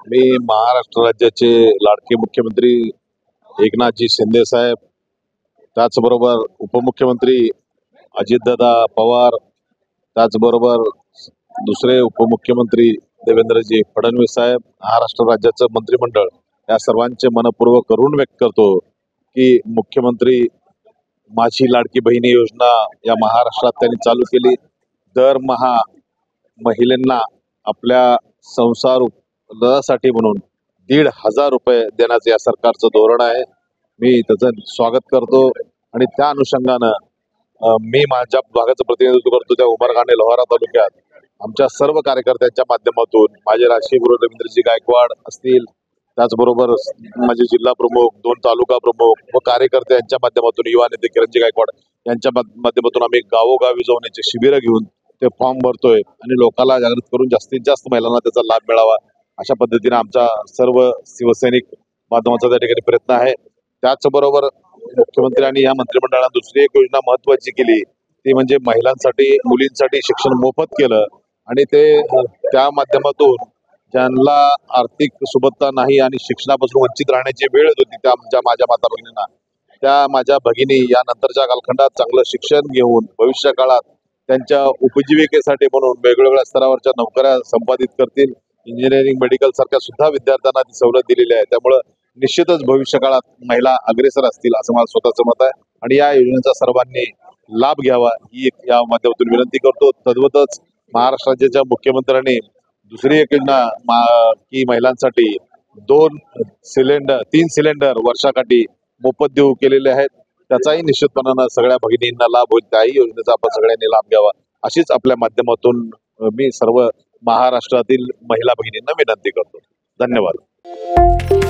मी महाराष्ट्र राज्याचे लाडके मुख्यमंत्री एकनाथजी शिंदे साहेब, त्याचबरोबर उपमुख्यमंत्री अजितदादा पवार, त्याचबरोबर दुसरे उपमुख्यमंत्री देवेंद्रजी फडणवीस साहेब, महाराष्ट्र राज्याचं मंत्रिमंडळ या सर्वांचे मनपूर्वक ऋण व्यक्त करतो की मुख्यमंत्री माझी लाडकी बहिणी योजना या महाराष्ट्रात त्यांनी चालू केली। दरमहा महिलांना आपल्या संसारासाठी म्हणून 1,500 रुपये देण्याचं या सरकारचं धोरण आहे। मी त्याचं स्वागत करतो आणि त्या अनुषंगानं मी माझ्या भागाचं प्रतिनिधित्व करतो त्या उमरगाणे लोहारा तालुक्यात आमच्या सर्व कार्यकर्त्यांच्या माध्यमातून माझे राष्ट्रीय गुरु रवींद्रजी गायकवाड असतील, त्याचबरोबर माझे जिल्हा प्रमुख, 2 तालुका प्रमुख व कार्यकर्ते यांच्या माध्यमातून युवा नेते किरणजी गायकवाड यांच्या माध्यमातून आम्ही गावोगावी जाऊन याचे शिबिरं घेऊन ते फॉर्म भरतोय आणि लोकांना जागृत करून जास्तीत जास्त महिलांना त्याचा लाभ मिळावा अशा पद्धतीने आमचा सर्व शिवसैनिक बांधवांचा त्या ठिकाणी प्रयत्न आहे। त्याचबरोबर मुख्यमंत्र्यांनी या मंत्रिमंडळात दुसरी एक योजना महत्वाची केली ती म्हणजे महिलांसाठी मुलींसाठी शिक्षण मोफत केलं आणि ते त्या माध्यमातून ज्यांना आर्थिक सुबत्ता नाही आणि शिक्षणापासून वंचित राहण्याची वेळ होती त्या माझ्या माता भगिनींना, त्या माझ्या भगिनी या नंतरच्या कालखंडात चांगलं शिक्षण घेऊन भविष्य काळात त्यांच्या उपजीविकेसाठी म्हणून वेगवेगळ्या स्तरावरच्या नोकऱ्या संपादित करतील। इंजिनिअरिंग मेडिकल सारख्या सुद्धा विद्यार्थ्यांना ती सवलत दिलेली आहे, त्यामुळे निश्चितच भविष्य काळात महिला अग्रेसर असतील असं मला स्वतःचं मत आहे आणि या योजनेचा सर्वांनी लाभ घ्यावा ही या माध्यमातून विनंती करतो। तद्वतच महाराष्ट्र राज्याच्या मुख्यमंत्र्यांनी दुसरी एक योजना की महिलांसाठी 3 सिलेंडर वर्षाकाठी मोफत देऊ केलेले आहेत, त्याचाही निश्चितपणानं सगळ्या भगिनींना लाभ होईल, त्याही योजनेचा आपण सगळ्यांनी लाभ घ्यावा अशीच आपल्या माध्यमातून मी सर्व महाराष्ट्रातील महिला भगिनींना विनंती करतो। धन्यवाद।